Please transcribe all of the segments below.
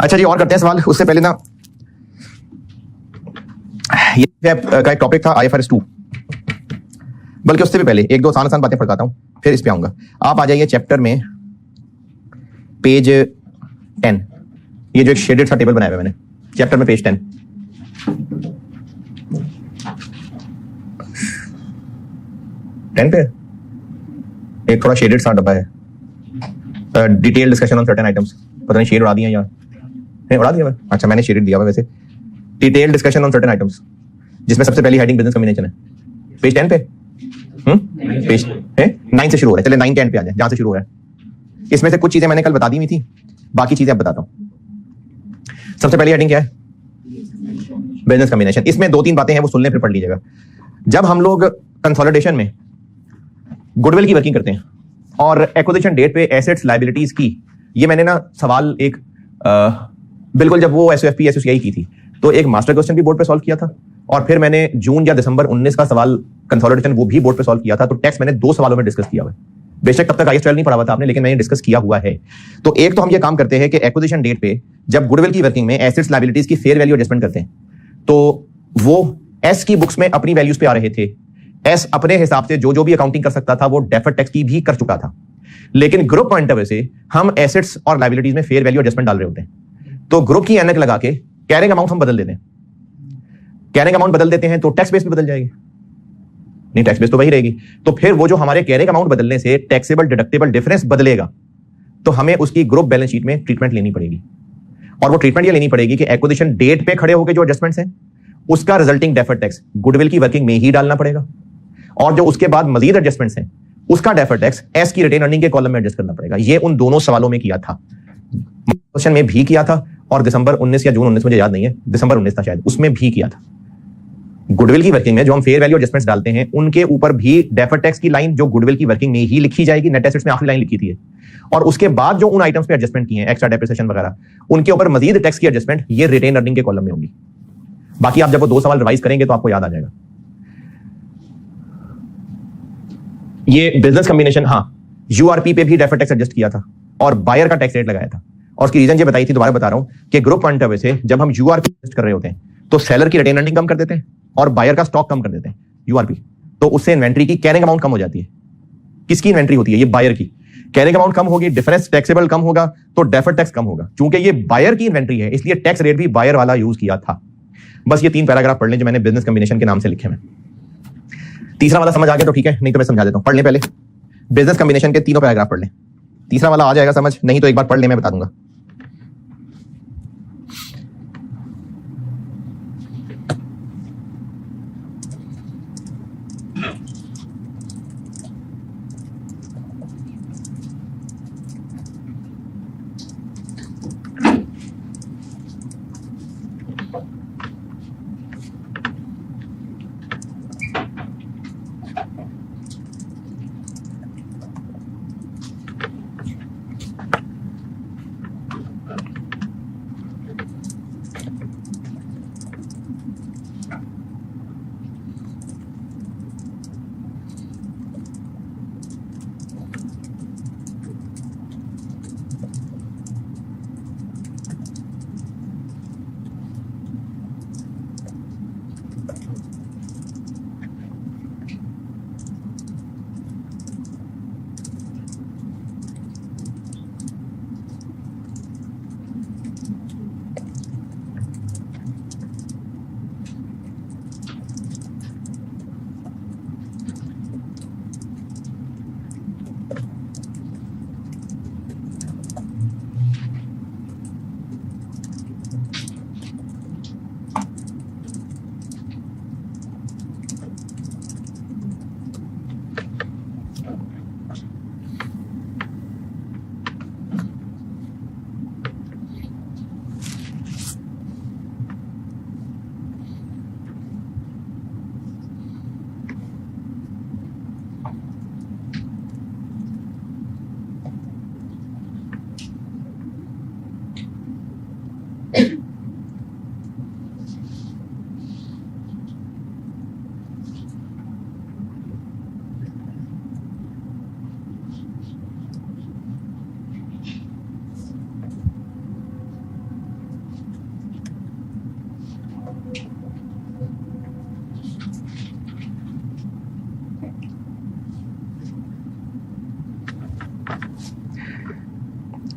अच्छा जी, और करते हैं सवाल। उससे पहले ना ये का एक टॉपिक था IFRS 2, बल्कि उससे भी पहले एक दो आसान बातें पढ़ाता हूं, फिर इस पे आऊंगा। आप आ जाइए चैप्टर में, पेज 10। ये जो एक शेडेड सा टेबल बनाया हुआ है मैंने, चैप्टर में पेज 10। पे एक थोड़ा शेडेड सा डब्बा है, detail discussion on certain items. पता नहीं शेड उड़ा दिया यार, नहीं उड़ा दिया। अच्छा, मैंने शेडेड दिया हुआ वैसे। Detail discussion on certain items, जिसमें सबसे पहली हेडिंग बिजनेस कॉम्बिनेशन है, पेज 10 पे। पेज 9 से शुरू हो रहा है। चले 9 के एंड पे आ जाए, जहां से शुरू हो रहा है। इसमें से कुछ चीजें मैंने कल बता दी हुई थी, बाकी चीजें अब बताता हूं। सबसे पहली हेडिंग क्या है? Business combination. इसमें 2-3 बातें हैं, वो सुनने फिर पढ़ लीजिएगा। जब हम लोग कंसोलिडेशन में गुडविल की वर्किंग करते हैं और एक्विजिशन डेट पे एसेट्स लायबिलिटीज की, ये मैंने ना सवाल एक बिल्कुल जब वो SOFP SOCI की थी, तो एक मास्टर क्वेश्चन भी बोर्ड पे सॉल्व किया था, और फिर मैंने जून या दिसंबर 19 का सवाल कंसोलिडेशन वो भी बोर्ड पे सॉल्व किया था। तो टैक्स मैंने 2 सवालों में डिस्कस किया हुआ है। बेशक तब तक IS 12 नहीं पढ़ा हुआ था आपने, लेकिन मैंने डिस्कस किया हुआ है। तो एक तो हम ये काम करते हैं कि एक्विजिशन डेट पे जब गुडविल की वर्किंग में एसेट्स लायबिलिटीज की फेयर वैल्यू एडजस्टमेंट करते हैं, तो वो एस की बुक्स में अपनी वैल्यूज पे आ रहे थे। एस अपने हिसाब से जो जो भी अकाउंटिंग कर सकता था वो डेफर्ड टैक्स की भी कर चुका था, लेकिन ग्रुप पॉइंट ऑफ व्यू से हम एसेट्स और लायबिलिटीज में फेयर वैल्यू एडजस्टमेंट डाल रहे होते हैं। तो ग्रुप की एनक लगा के कैरिंग अमाउंट हम बदल देते हैं। कैरिंग अमाउंट बदल देते हैं तो टैक्स बेस भी बदल जाएगी, नहीं टैक्स बेस तो वही रहेगी। तो फिर वो जो हमारे कैरिंग अमाउंट बदलने से टैक्सेबल डिडक्टेबल डिफरेंस बदलेगा, तो हमें उसकी ग्रुप बैलेंस शीट में ट्रीटमेंट लेनी पड़ेगी। और वो ट्रीटमेंट ये लेनी पड़ेगी कि एक्विजिशन डेट पे खड़े होकर जो एडजस्टमेंट्स हैं, उसका रिजल्टिंग डेफर्ड टैक्स गुडविल की वर्किंग में ही डालना पड़ेगा, और जो उसके बाद मजीद एडजस्टमेंट्स हैं उसका डेफर्ड टैक्स एस की रिटेन अर्निंग के कॉलम में एडजस्ट करना पड़ेगा। ये उन दोनों सवालों में किया था, क्वेश्चन में भी किया था, और दिसंबर 19 या जून 19 मुझे याद नहीं है, दिसंबर 19 था शायद, उसमें भी किया था। गुडविल की वर्किंग में जो हम फेयर वैल्यू एडजस्टमेंट्स डालते हैं, उनके ऊपर भी डेफर्ड टैक्स की लाइन जो गुडविल की वर्किंग में ही लिखी जाएगी, नेट एसेट्स में आखिरी लाइन लिखी थी, और उसके बाद जो उन आइटम्स पे एडजस्टमेंट किए हैं, एक्स्ट्रा डेप्रिसिएशन वगैरह, उनके ऊपर मजीद टैक्स की एडजस्टमेंट ये रिटेन अर्निंग के कॉलम में होगी। बाकी आप जब वो 2 सवाल रिवाइज करेंगे तो आपको याद आ जाएगा। ये बिजनेस कॉम्बिनेशन, हाँ, URP पे भी डेफर्ड टैक्स एडजस्ट किया था और बायर का टैक्स रेट लगाया था, और उसकी रीजन ये बताई थी, दोबारा बता रहा हूं कि ग्रुप पॉइंट ऑफ व्यू से जब हम URP एडजस्ट कर रहे होते हैं तो सेलर की रिटेन अर्निंग कम कर देते हैं और बायर का स्टॉक कम कर देते हैं URP, तो उससे इन्वेंट्री की कैरिंग अमाउंट कम हो जाती है। किसकी इन्वेंट्री होती है? ये बायर की। कैरिंग अमाउंट कम होगी, डिफरेंस टैक्सेबल कम होगा, तो डेफर्ड टैक्स कम होगा। चूंकि ये बायर की इन्वेंट्री है, इसलिए टैक्स रेट भी बायर वाला यूज किया था। बस ये 3 पैराग्राफ पढ़ लें जो मैंने बिजनेस कॉम्बिनेशन के नाम से लिखे हैं। तीसरा वाला समझ आ गया तो ठीक है, नहीं तो मैं समझा देता हूं। पढ़ लें पहले बिजनेस कॉम्बिनेशन के 3 पैराग्राफ पढ़ लें, तीसरा वाला आ जाएगा समझ, नहीं तो एक बार पढ़ लें, मैं बता दूंगा।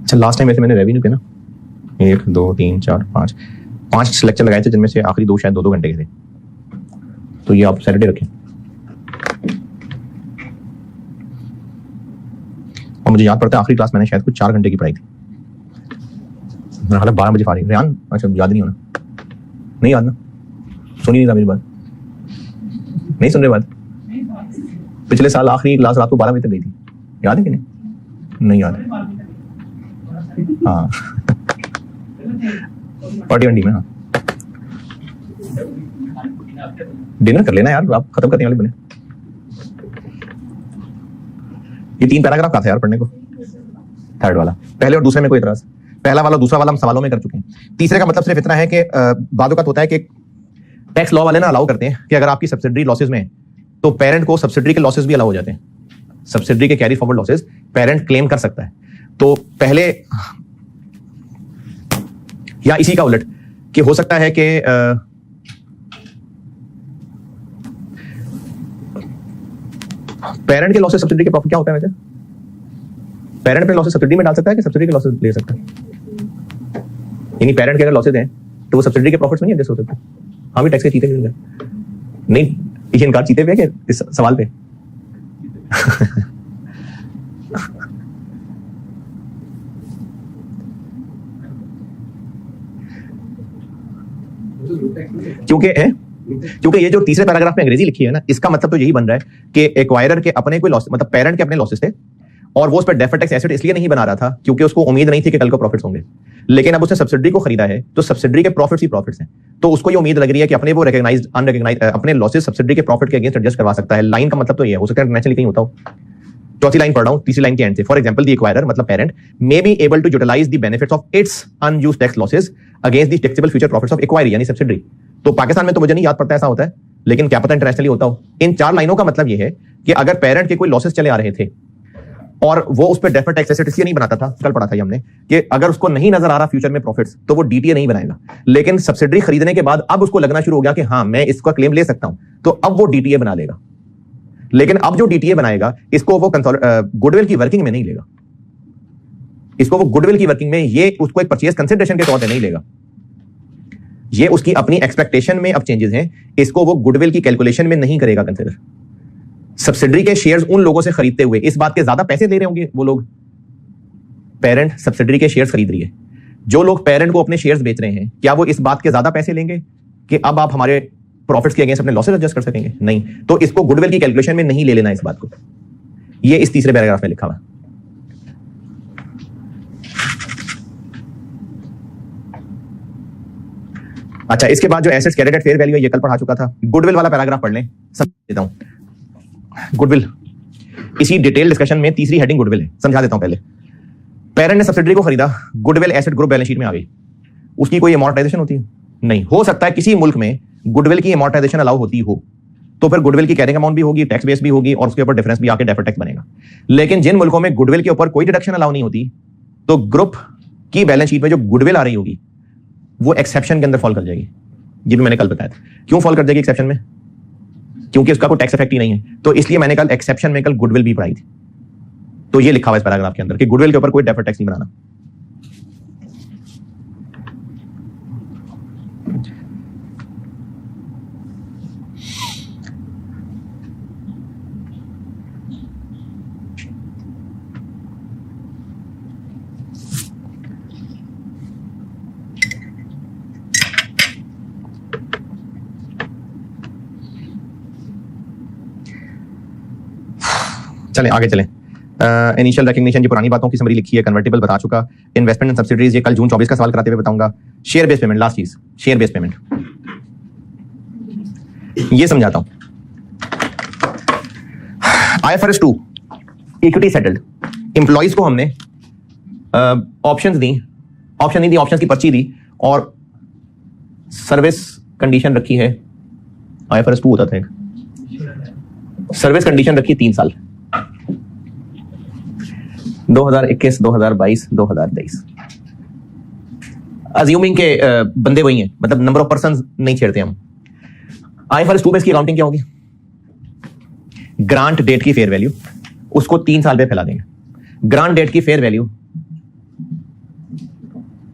अच्छा, लास्ट टाइम वैसे मैंने रेवेन्यू के ना 1 2 3 4 5 लेक्चर लगाए थे, जिनमें से आखिरी 2 शायद 2 घंटे के थे, तो ये आप सैटरडे रखें। और मुझे याद पड़ता है आखिरी क्लास मैंने शायद कुछ 4 घंटे की पढ़ाई थी, मेरा हाल 12 बजे फारिग। रेहान अच्छा याद नहीं होना, नहीं याद ना, सुनी नहीं था मेरी बात, नहीं सुन रहे बात। पिछले साल आखिरी क्लास रात को 12 बजे तक गई थी, याद है कि नहीं? नहीं याद है। हाँ पार्टी वंडी में। हाँ डिनर कर लेना यार, आप खत्म करने वाले बने। ये 3 पैराग्राफ का था यार पढ़ने को, थर्ड वाला। पहले और दूसरे में कोई इतराज? पहला वाला दूसरा वाला हम सवालों में कर चुके हैं। तीसरे का मतलब सिर्फ इतना है कि बादों का होता है कि टैक्स लॉ वाले ना अलाउ करते हैं कि अगर आपकी सब्सिडरी लॉसेज में तो पेरेंट को सब्सिडरी के लॉसेज भी अलाउ हो जाते हैं। सब्सिडरी के carry forward losses parent claim कर सकता है। तो पहले या इसी का उलट कि हो सकता है कि पेरेंट के लॉसेज सब्सिडी के प्रॉफिट क्या होता है वैसे? पेरेंट अपने लॉसेज सब्सिडी में डाल सकता है कि सब्सिडी के लॉसेज ले सकता है? यानी पेरेंट के अगर लॉसेज हैं तो वो सब्सिडी के प्रॉफिट्स में नहीं एडजस्ट हो सकते? हाँ भी टैक्स के चीते मिल नहीं, ये इनकार चीते पे है कि इस सवाल पे? क्योंकि ये जो तीसरे पैराग्राफ में अंग्रेजी लिखी है ना, इसका मतलब तो यही बन रहा है कि एक्वायरर के अपने कोई लॉस, मतलब पेरेंट के अपने लॉसेस थे और वो उस पर डेफर्ड टैक्स एसेट इसलिए नहीं बना रहा था क्योंकि उसको उम्मीद नहीं थी कि कल को प्रॉफिट्स होंगे। लेकिन अब उसने सब्सिडी को खरीदा है तो सब्सिडी के प्रॉफिट्स ही प्रॉफिट्स हैं, तो उसको ये उम्मीद लग रही है कि अपने वो रिकॉग्नाइज्ड अनरिकॉग्नाइज्ड अपने लॉसेस सब्सिडी के प्रॉफिट के अगेंस्ट एडजस्ट करवा सकता है। लाइन का मतलब तो ये है, हो सकता है नेचुरली कहीं होता हो। चौथी लाइन पढ़ रहा हूं, तीसरी लाइन के एंड से। फॉर एग्जांपल द एक्वायरर मतलब parent may be able to utilise the benefits of its unused tax losses against the taxable future profits of acquiree यानी सब्सिडी। तो पाकिस्तान में तो मुझे नहीं याद पड़ता ऐसा होता है, लेकिन क्या पता इंटरनेशनली होता हो। इन 4 लाइनों का मतलब यह है कि अगर पेरेंट के कोई लॉसेस चले आ रहे थे और वो उस पर डेफर्ड टैक्स एसेट इसलिए नहीं बनाता था, कल पढ़ा था हमने कि अगर उसको नहीं नजर आ रहा फ्यूचर में प्रॉफिट्स तो वो डीटीए नहीं बनाएगा। लेकिन सब्सिडी खरीदने के बाद अब उसको लगना शुरू हो गया कि हाँ मैं इसका क्लेम ले सकता हूं, तो अब वो डीटीए बना लेगा। लेकिन अब जो डीटीए बनाएगा इसको वो गुडविल की वर्किंग में नहीं लेगा, इसको वो गुडविल की वर्किंग में ये उसको एक परचेज कंसिडरेशन के तौर पर नहीं लेगा। ये उसकी अपनी एक्सपेक्टेशन में अब चेंजेस हैं, इसको वो गुडविल की कैलकुलेशन में नहीं करेगा कंसिडर। सब्सिडरी के शेयर्स उन लोगों से खरीदते हुए इस बात के ज्यादा पैसे दे रहे होंगे वो लोग, पेरेंट सब्सिडरी के शेयर्स खरीद रही है, जो लोग पेरेंट को अपने शेयर्स बेच रहे हैं क्या वो इस बात के ज्यादा पैसे लेंगे कि अब आप हमारे प्रॉफिट्स के अगेंस्ट अपने लॉसेस एडजस्ट कर सकेंगे? नहीं। तो इसको गुडविल की कैलकुलेशन में नहीं ले लेना इस बात को। ये इस तीसरे पैराग्राफ में लिखा हुआ है। अच्छा, इसके बाद जो assets carried at fair value है ये कल पढ़ा चुका था। गुडविल वाला पैराग्राफ पढ़ लें, समझ देता हूं। गुडविल इसी डिटेल डिस्कशन में तीसरी हेडिंग गुडविल है, समझा देता हूं। पहले पेरेंट ने सब्सिडरी को खरीदा, goodwill asset group balance sheet में आ गई, उसकी कोई अमॉर्टाइजेशन होती है? नहीं। हो सकता है किसी मुल्क में गुडविल की अमॉर्टाइजेशन अलाउ होती हो, तो फिर गुडविल की कैरिंग अमाउंट भी होगी, टैक्स बेस भी होगी और उसके ऊपर डिफरेंस भी आके डेफर्ड टैक्स बनेगा। लेकिन जिन मुल्कों में गुडविल के ऊपर कोई डिडक्शन अलाउ नहीं होती, तो ग्रुप की बैलेंस शीट में जो गुडविल आ रही होगी वो एक्सेप्शन के अंदर फॉल कर जाएगी। ये भी मैंने कल बताया था। क्यों फॉल कर जाएगी एक्सेप्शन में? क्योंकि उसका कोई टैक्स इफेक्ट ही नहीं है, तो इसलिए मैंने कल एक्सेप्शन में कल गुडविल भी पढ़ाई थी। तो ये लिखा हुआ है इस पैराग्राफ के अंदर कि गुडविल के ऊपर कोई डेफर्ड टैक्स नहीं बनाना। चलें आगे चलें। इनिशियल रिकग्निशन, ये पुरानी बातों की समरी लिखी है। कन्वर्टिबल बता चुका। इन्वेस्टमेंट एंड सब्सिडीज ये कल जून 24 का सवाल कराते हुए बताऊंगा। शेयर बेस्ड पेमेंट, लास्ट चीज शेयर बेस्ड पेमेंट, ये समझाता हूं। IFRS 2 इक्विटी सेटल्ड एम्प्लॉइज को हमने ऑप्शंस दी, ऑप्शंस की पर्ची दी और सर्विस कंडीशन रखी है। IFRS 2 होता था एक, सर्विस कंडीशन रखी 3 साल, 2021, 2022, 2023। अज्यूमिंग के बंदे वही हैं, मतलब नंबर ऑफ पर्सन नहीं छेड़ते हम। IFRS 2 में इसकी अकाउंटिंग क्या होगी? ग्रांट डेट की फेयर वैल्यू उसको 3 साल पे फैला देंगे। ग्रांट डेट की फेयर वैल्यू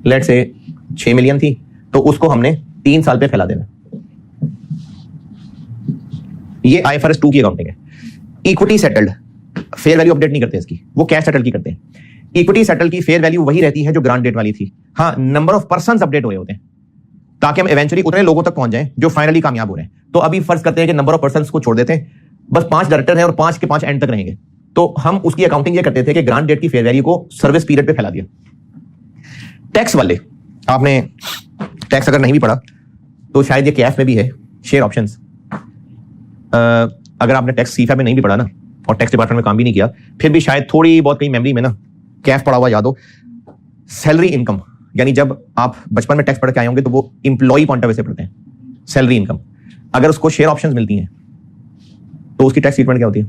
लेट से 6 मिलियन थी, तो उसको हमने 3 साल पे फैला देना। ये IFRS 2 की अकाउंटिंग है। Equity settled fair value update नहीं करते इसकी, वो कैश सेटल की करते हैं। इक्विटी सेटल की फेयर वैल्यू वही रहती है जो ग्रांट डेट वाली थी। हाँ, नंबर ऑफ पर्संस अपडेट हुए होते हैं ताकि हम इवेंचुअली उतने लोगों तक पहुंच जाएं जो फाइनली कामयाब हो रहे हैं। तो अभी फर्ज करते हैं कि नंबर ऑफ पर्संस को छोड़ देते हैं, बस 5 डायरेक्टर हैं और 5 के 5 एंड तक रहेंगे, तो हम उसकी अकाउंटिंग ये करते थे कि ग्रांट डेट की फेयर वैल्यू को सर्विस पीरियड पे फैला दिया। टैक्स वाले, आपने टैक्स अगर नहीं भी पढ़ा तो शायद ये कैफ में भी है, शेयर ऑप्शंस। अगर आपने टैक्स सीफा में नहीं भी पढ़ा ना और टैक्स डिपार्टमेंट में काम भी नहीं किया, फिर भी शायद थोड़ी बहुत कहीं मेमोरी में ना कैफ पढ़ा हुआ याद हो। सैलरी इनकम, यानी जब आप बचपन में टैक्स पढ़ के आए होंगे तो वो इंप्लॉई पॉइंट ऑफ व्यू से पढ़ते हैं। सैलरी इनकम, अगर उसको शेयर ऑप्शंस मिलती हैं तो उसकी टैक्स ट्रीटमेंट क्या होती है?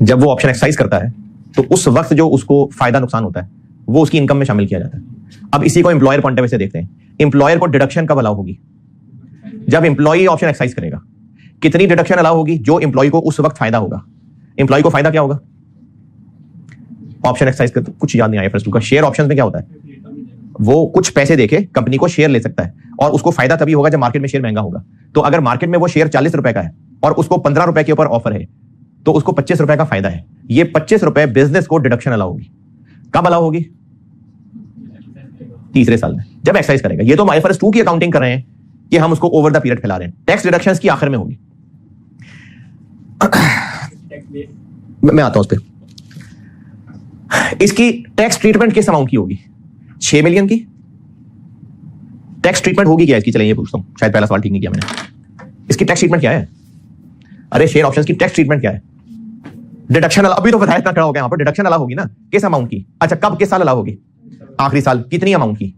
जब वो ऑप्शन एक्सरसाइज करता है तो उस वक्त जो उसको फायदा नुकसान होता है वो उसकी इनकम में शामिल किया जाता है। अब इसी को एम्प्लॉयर पॉइंट ऑफ व्यू से देखते हैं। एम्प्लॉयर को डिडक्शन कब अलाउ होगी? जब एम्प्लॉई ऑप्शन एक्सरसाइज करेगा। कितनी डिडक्शन अलाउ होगी? जो एम्प्लॉई को उस वक्त फायदा होगा। एम्प्लॉई को फायदा क्या होगा? ऑप्शन एक्सरसाइज कर, कुछ याद नहीं आया IFRS 2 का। शेयर ऑप्शन में क्या होता है? वो कुछ पैसे देके कंपनी को शेयर ले सकता है और उसको फायदा तभी होगा जब मार्केट में शेयर महंगा होगा। तो अगर मार्केट में वो शेयर 40 रुपए का है और उसको 15 रुपए के ऊपर ऑफर है तो उसको 25 रुपए का फायदा है। ये 25 रुपए बिजनेस को डिडक्शन अलाउ होगी। कब अलाउ होगी? तीसरे साल में, जब एक्सरसाइज करेगा। ये तो हम IFRS 2 की अकाउंटिंग कर रहे हैं कि हम उसको ओवर द पीरियड फैला रहे हैं। टैक्स डिडक्शंस की आखिर में होगी। मैं आता हूं उस पर। इसकी टैक्स ट्रीटमेंट किस अमाउंट की होगी? 6 मिलियन की टैक्स ट्रीटमेंट होगी क्या इसकी? चलिए ये पूछता हूं, शायद पहला सवाल ठीक नहीं किया मैंने। इसकी टैक्स ट्रीटमेंट क्या है? अरे शेयर ऑप्शंस की टैक्स ट्रीटमेंट क्या है? डिडक्शन अभी तो बताया इतना खड़ा हो गया, यहां पर डिडक्शन अलाउ होगी ना। किस अमाउंट की? अच्छा, कब, किस साल अलाउ होगी? आखिरी साल। कितनी अमाउंट की?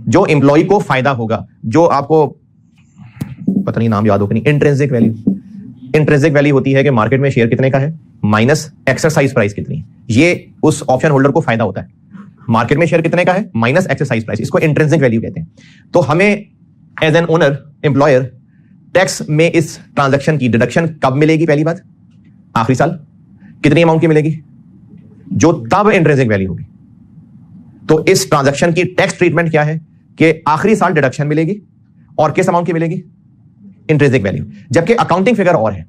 जो एम्प्लॉय को फायदा होगा, जो आपको पता नहीं नाम याद हो कि नहीं, इंट्रिंसिक वैल्यू। इंट्रिंसिक वैल्यू होती है कि मार्केट में शेयर कितने का है माइनस एक्सरसाइज प्राइस कितनी। ये उस ऑप्शन होल्डर को फायदा होता है। मार्केट में शेयर कितने का है माइनस एक्सरसाइज प्राइस, इसको इंट्रिंसिक वैल्यू कहते हैं। तो हमें as an owner, employer, tax में इस ट्रांजैक्शन की डिडक्शन कब मिलेगी? पहली बात आखिरी साल। कितनी अमाउंट की मिलेगी? जो तब इंट्रिंसिक वैल्यू होगी। तो इस ट्रांजैक्शन की टैक्स ट्रीटमेंट क्या है कि आखिरी साल डिडक्शन मिलेगी और किस अमाउंट की मिलेगी? Intrinsic value. जबकि अकाउंटिंग फिगर और है।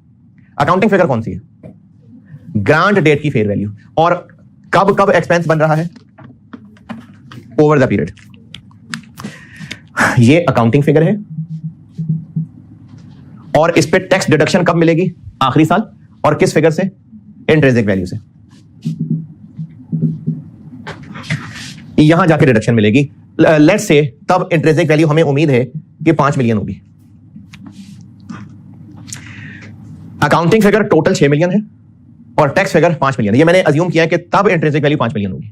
अकाउंटिंग फिगर कौन सी है? ग्रांट डेट की फेयर वैल्यू। और कब कब एक्सपेंस बन रहा है? Over the period. ये अकाउंटिंग फिगर है और इस पे टैक्स डिडक्शन कब मिलेगी? आखिरी साल। और किस फिगर से? इंट्रिंसिक वैल्यू से। यहां जाके डिडक्शन मिलेगी। लेट्स से तब इंट्रिंसिक वैल्यू हमें उम्मीद है कि 5 मिलियन होगी। अकाउंटिंग फिगर टोटल 6 मिलियन है और टैक्स फिगर 5 मिलियन है। ये मैंने अज्यूम किया है कि तब इंट्रिंसिक वैल्यू 5 मिलियन होगी।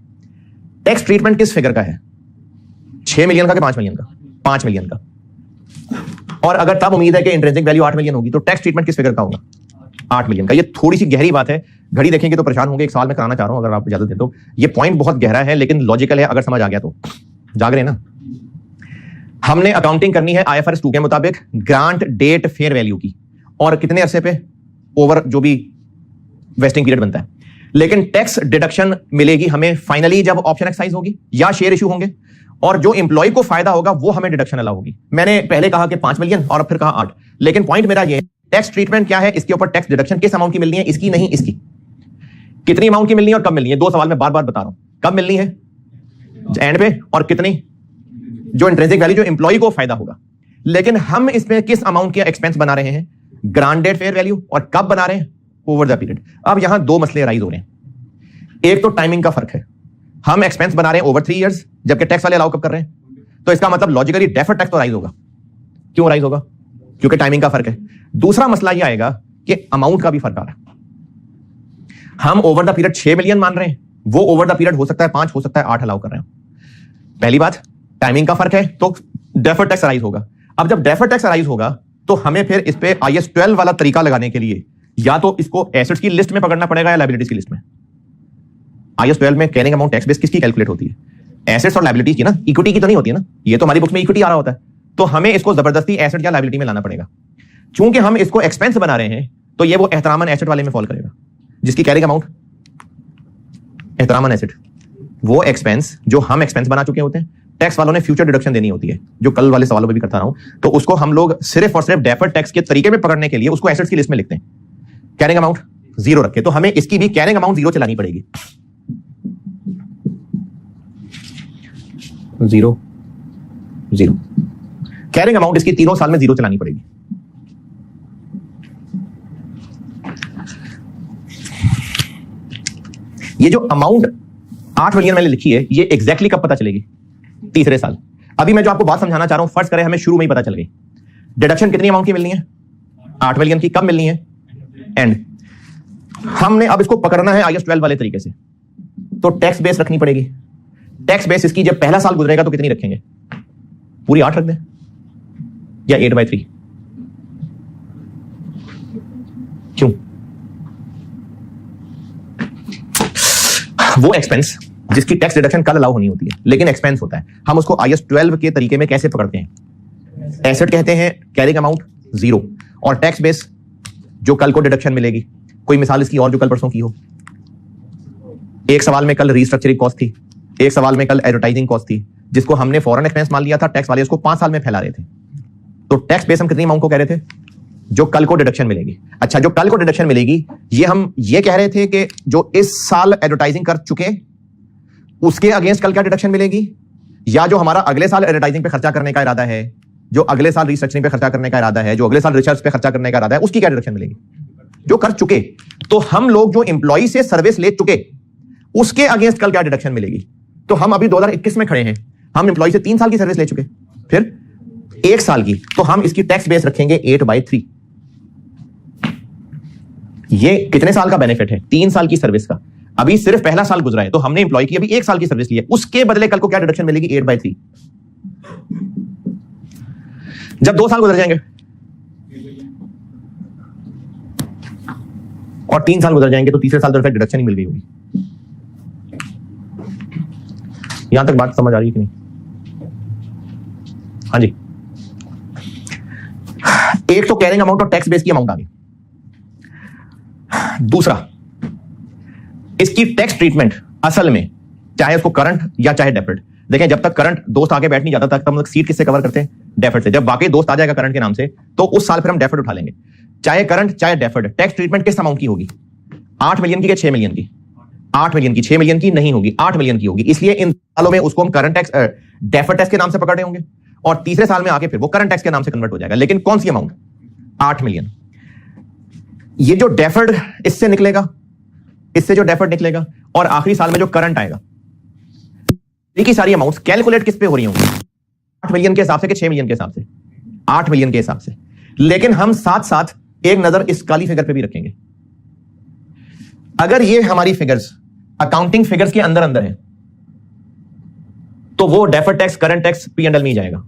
टैक्स ट्रीटमेंट किस फिगर का है? 6 मिलियन का कि 5 मिलियन का? 5 मिलियन का। और अगर तब उम्मीद है कि इंट्रिंसिक वैल्यू 8 मिलियन होगी तो टैक्स ट्रीटमेंट किस फिगर का होगा? 8 मिलियन का। ये थोड़ी सी गहरी बात है, घड़ी देखेंगे तो परेशान होंगे। एक सवाल मैं कराना चाह रहा हूं, अगर आप इजाजत दें तो। ये पॉइंट बहुत गहरा है लेकिन लॉजिकल है, अगर समझ आ गया तो। जाग रहे ना? हमने अकाउंटिंग करनी है IFRS 2 के मुताबिक ग्रांट डेट फेयर वैल्यू की, और कितने अरसे पे? ओवर जो भी वेस्टिंग पीरियड बनता है। लेकिन टैक्स डिडक्शन मिलेगी हमें फाइनली जब ऑप्शन एक्सरसाइज होगी या शेयर इशू होंगे, और जो एम्प्लॉय को फायदा होगा वो हमें डिडक्शन अलाउ होगी। मैंने पहले कहा कि 5 मिलियन और फिर कहा 8, लेकिन पॉइंट मेरा ये है, टैक्स ट्रीटमेंट क्या है? इसके ऊपर टैक्स डिडक्शन किस अमाउंट की मिलनी है? इसकी नहीं, इसकी। कितनी अमाउंट की मिलनी है और कब मिलनी है? 2 सवाल मैं बार बार बता रहा हूं। कब मिलनी है? एंड पे। और कितनी? जो इंट्रिंसिक वैल्यू, जो एम्प्लॉय को फायदा होगा। लेकिन हम इसमें किस अमाउंट के एक्सपेंस बना रहे हैं? Grant date fair value. और कब बना रहे हैं? Over the period. अब यहां 2 मसले राइज हो रहे हैं। एक तो टाइमिंग का फर्क है। हम एक्सपेंस बना रहे हैं ओवर 3 इयर्स, जबकि टैक्स वाले अलाउ कब कर रहे हैं? तो इसका मतलब लॉजिकली डेफर्ड टैक्स तो राइज होगा। क्यों राइज होगा? क्योंकि टाइमिंग का फर्क है। दूसरा मसला यह आएगा कि अमाउंट का भी फर्क आ रहा है। हम ओवर द पीरियड 6 मिलियन मान रहे हैं, वो ओवर द पीरियड हो सकता है 5, हो सकता है 8 अलाउ कर रहे हैं। पहली बात, टाइमिंग का फर्क है तो डेफर्ड टैक्स राइज होगा। अब जब डेफर्ड टैक्स राइज होगा तो हमें फिर इस पे IAS 12 वाला तरीका लगाने के लिए या तो इसको एसेट्स की लिस्ट में पकड़ना पड़ेगा या लायबिलिटीज की लिस्ट में। IAS 12 में कैरिंग अमाउंट टैक्स बेस किसकी कैलकुलेट होती है? एसेट्स और लायबिलिटीज की ना, इक्विटी की तो नहीं होती है ना। ये तो हमारी बुक्स में इक्विटी आ रहा होता है, तो हमें इसको जबरदस्ती एसेट या लायबिलिटी में लाना पड़ेगा। चूंकि हम इसको एक्सपेंस बना रहे हैं तो ये वो एहतरामन एसेट वाले में फॉल करेगा। जिसकी कैरिंग अमाउंट एहतरामन एसेट, वो एक्सपेंस जो हम एक्सपेंस बना चुके होते हैं, टैक्स वालों ने फ्यूचर डिडक्शन देनी होती है, जो कल वाले सवालों में भी करता रहा हूं, तो उसको हम लोग सिर्फ और सिर्फ डेफर्ड टैक्स के तरीके में पकड़ने के लिए उसको एसेट्स की लिस्ट में लिखते हैं, कैरिंग अमाउंट 0 रखे, तो हमें इसकी भी कैरिंग अमाउंट 0 चलानी पड़ेगी। 0 0 कैरिंग अमाउंट इसकी तीनों साल में 0 चलानी पड़ेगी। ये जो अमाउंट 8 मिलियन मैंने लिखी है, ये एग्जैक्टली कब पता चलेगी? तीसरे साल। अभी मैं जो आपको बात समझाना चाह रहा हूं, फर्ज करें हमें शुरू में ही पता चल गई। डिडक्शन कितनी अमाउंट की मिलनी है? 8 मिलियन की। कब मिलनी है? एंड। हमने अब इसको पकड़ना है IAS 12 वाले तरीके से, तो टैक्स बेस रखनी पड़ेगी। टैक्स बेस इसकी जब पहला साल गुजरेगा तो कितनी रखेंगे? पूरी 8 रख दें या 8/3? क्यों? वो एक्सपेंस जिसकी टैक्स डिडक्शन कल अलाउ होनी होती है, लेकिन एक्सपेंस होता है, हम उसको IAS 12 के तरीके में कैसे पकड़ते हैं? एसेट कहते हैं, कैरिंग अमाउंट 0 और टैक्स बेस जो कल को डिडक्शन मिलेगी। कोई मिसाल इसकी और जो कल परसों की हो। एक सवाल में कल रीस्ट्रक्चरिंग कॉस्ट थी, एक सवाल में कल एडवर्टाइजिंग कॉस्ट थी, जिसको हमने फॉरेन एक्सपेंस मान लिया था, टैक्स वाले उसको 5 साल में फैला रहे थे। तो टैक्स बेस हम कितनी अमाउंट को कह रहे थे? जो कल को डिडक्शन मिलेगी। अच्छा, जो कल को डिडक्शन मिलेगी, ये हम ये कह रहे थे कि जो इस साल एडवर्टाइजिंग कर चुके उसके अगेंस्ट कल क्या डिडक्शन मिलेगी, या जो हमारा अगले साल एडवर्टाइजिंग पे खर्चा करने का इरादा है, जो अगले साल रिसर्चिंग पे खर्चा करने का इरादा है, जो अगले साल रिसर्च पे खर्चा करने का इरादा है, उसकी क्या डिडक्शन मिलेगी? जो कर चुके। तो हम लोग जो एम्प्लॉय से सर्विस ले चुके उसके अगेंस्ट कल क्या डिडक्शन मिलेगी? तो हम अभी 2021 में खड़े हैं, हम एम्प्लॉय से 3 साल की सर्विस ले चुके, फिर 1 साल की, तो हम इसकी टैक्स बेस रखेंगे 8/3। ये कितने साल का बेनिफिट है? 3 साल की सर्विस का। अभी सिर्फ पहला साल गुजरा है, तो हमने एम्प्लॉय की अभी 1 साल की सर्विस ली है, उसके बदले कल को क्या डिडक्शन मिलेगी? 8/3। जब 2 साल गुजर जाएंगे और 3 साल गुजर जाएंगे, तो तीसरे साल तो डिडक्शन ही मिल गई होगी। यहां तक बात समझ आ रही है कि नहीं? हाँ जी। एक तो कैरिंग अमाउंट और टैक्स बेस की अमाउंट आ गई। दूसरा, इसकी टैक्स ट्रीटमेंट असल में चाहे उसको करंट या चाहे डेफर्ड। देखें, जब तक करंट दोस्त आगे बैठ नहीं जाता तक हम लोग सीट किससे कवर करते हैं? डेफर्ड से। जब वाकई दोस्त आ जाएगा करंट के नाम से, तो उस साल फिर हम डेफर्ड उठा लेंगे, चाहे करंट चाहे डेफर्ड। टैक्स ट्रीटमेंट किस अमाउंट की होगी? 8 मिलियन की या 6 मिलियन की? 8 मिलियन की। 6 मिलियन की नहीं होगी, 8 मिलियन की होगी। इसलिए इन सालों में उसको हम करंट टैक्स डेफर्ड टैक्स के नाम से पकड़ रहे होंगे, और तीसरे साल में आके फिर वो करंट टैक्स के नाम से कन्वर्ट हो जाएगा। लेकिन कौन सी अमाउंट? 8 मिलियन। ये जो डेफर्ड इससे निकलेगा, इससे जो डेफर्ड निकलेगा, और आखिरी साल में जो करंट आएगा, ये सारी अमाउंट्स कैलकुलेट किस पे हो रही होंगी? 8 मिलियन के हिसाब से कि 6 मिलियन के हिसाब से? 8 मिलियन के हिसाब से। लेकिन हम साथ साथ एक नजर इस काली फिगर पे भी रखेंगे। अगर ये हमारी फिगर्स अकाउंटिंग फिगर्स के अंदर अंदर है, तो वो deferred tax, current tax, P&L में ही जाएगा।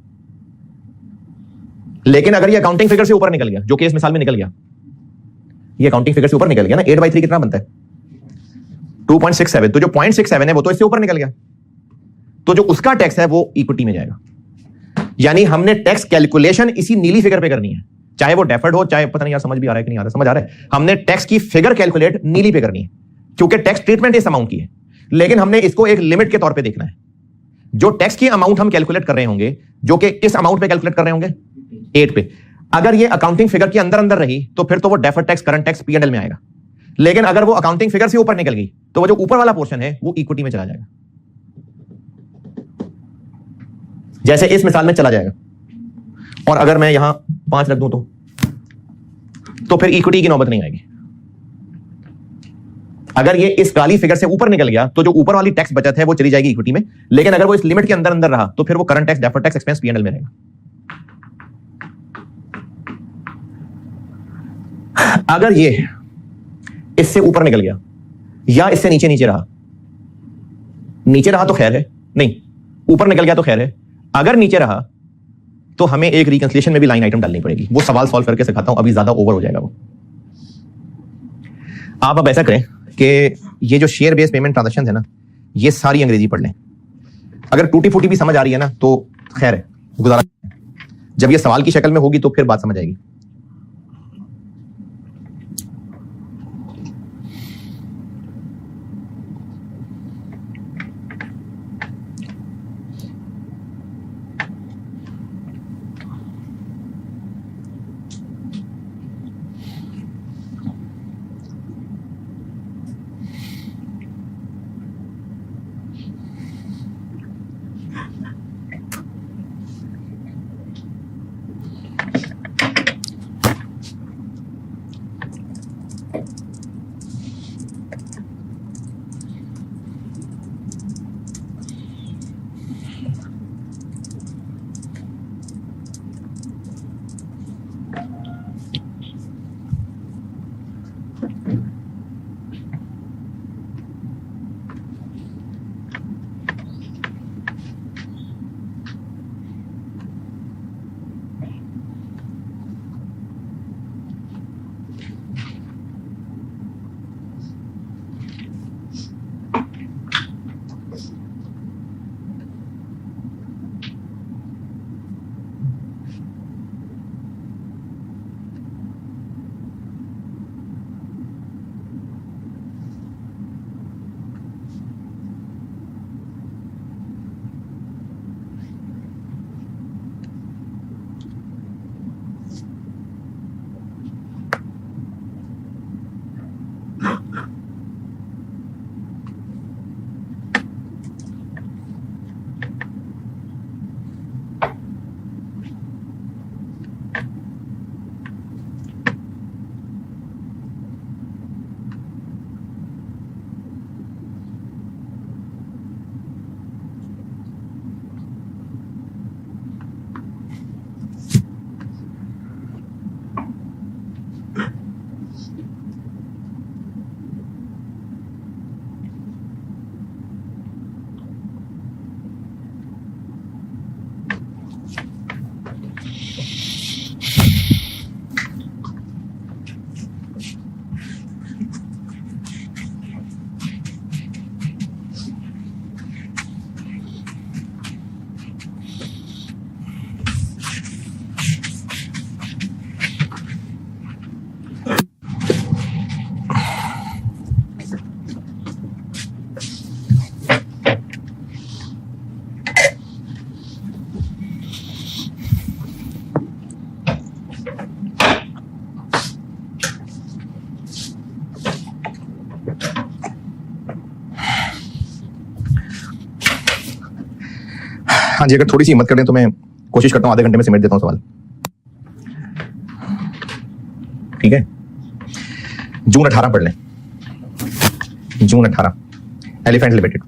लेकिन अगर ये अकाउंटिंग फिगर से ऊपर निकल गया, जो कि इस मिसाल में निकल गया, ये अकाउंटिंग फिगर से ऊपर निकल गया ना, 8/3 कितना बनता है? 2.67। तो जो 0.67 है वो तो इससे ऊपर निकल गया, तो जो उसका टैक्स है वो इक्विटी में जाएगा। यानी हमने टैक्स कैलकुलेशन इसी नीली फिगर पे करनी है, चाहे वो डेफर्ड हो, चाहे पता नहीं यार समझ भी आ रहा है कि नहीं आ रहा? समझ आ रहा है? हमने टैक्स की फिगर कैलकुलेट नीली पे करनी है, क्योंकि टैक्स ट्रीटमेंट इस अमाउंट की है, लेकिन हमने इसको एक लिमिट के तौर पे देखना है। जो टैक्स की अमाउंट हम कैलकुलेट कर रहे होंगे, जो कि किस अमाउंट पे कैलकुलेट कर रहे होंगे? 8 पे। अगर ये अकाउंटिंग फिगर के अंदर अंदर रही, तो फिर तो वो deferred tax, current tax, P&L में आएगा। लेकिन अगर वो अकाउंटिंग फिगर से ऊपर निकल गई, तो वो जो ऊपर वाला पोर्शन है वो इक्विटी में चला जाएगा। जैसे इस मिसाल में चला जाएगा, और अगर मैं यहां 5 रख दूं तो फिर इक्विटी की नौबत नहीं आएगी। अगर ये इस काली फिगर से ऊपर निकल गया, तो जो ऊपर वाली टैक्स बचत है वो चली जाएगी इक्विटी में, लेकिन अगर वो इस लिमिट के अंदर अंदर रहा, तो फिर वो current tax, deferred tax, expense, P&L में रहेगा। अगर ये इससे ऊपर निकल गया या इससे नीचे नीचे रहा, नीचे रहा तो खैर है, नहीं ऊपर निकल गया तो खैर है, अगर नीचे रहा तो हमें एक रिकंसिलिएशन में भी लाइन आइटम डालनी पड़ेगी। वो सवाल सॉल्व करके सिखाता हूं, अभी ज्यादा ओवर हो जाएगा वो। आप अब ऐसा करें कि ये जो शेयर बेस्ड पेमेंट ट्रांजैक्शन है ना, ये सारी अंग्रेजी पढ़ लें। अगर टूटी फूटी भी समझ आ रही है ना तो खैर है, गुजारा। जब ये सवाल की शक्ल में होगी तो फिर बात समझ आएगी। हाँ जी, अगर थोड़ी सी हिम्मत करें तो मैं कोशिश करता हूँ आधे घंटे में समेट देता हूँ सवाल। ठीक है, जून 18 पढ़ लें। June 18 elephant limited.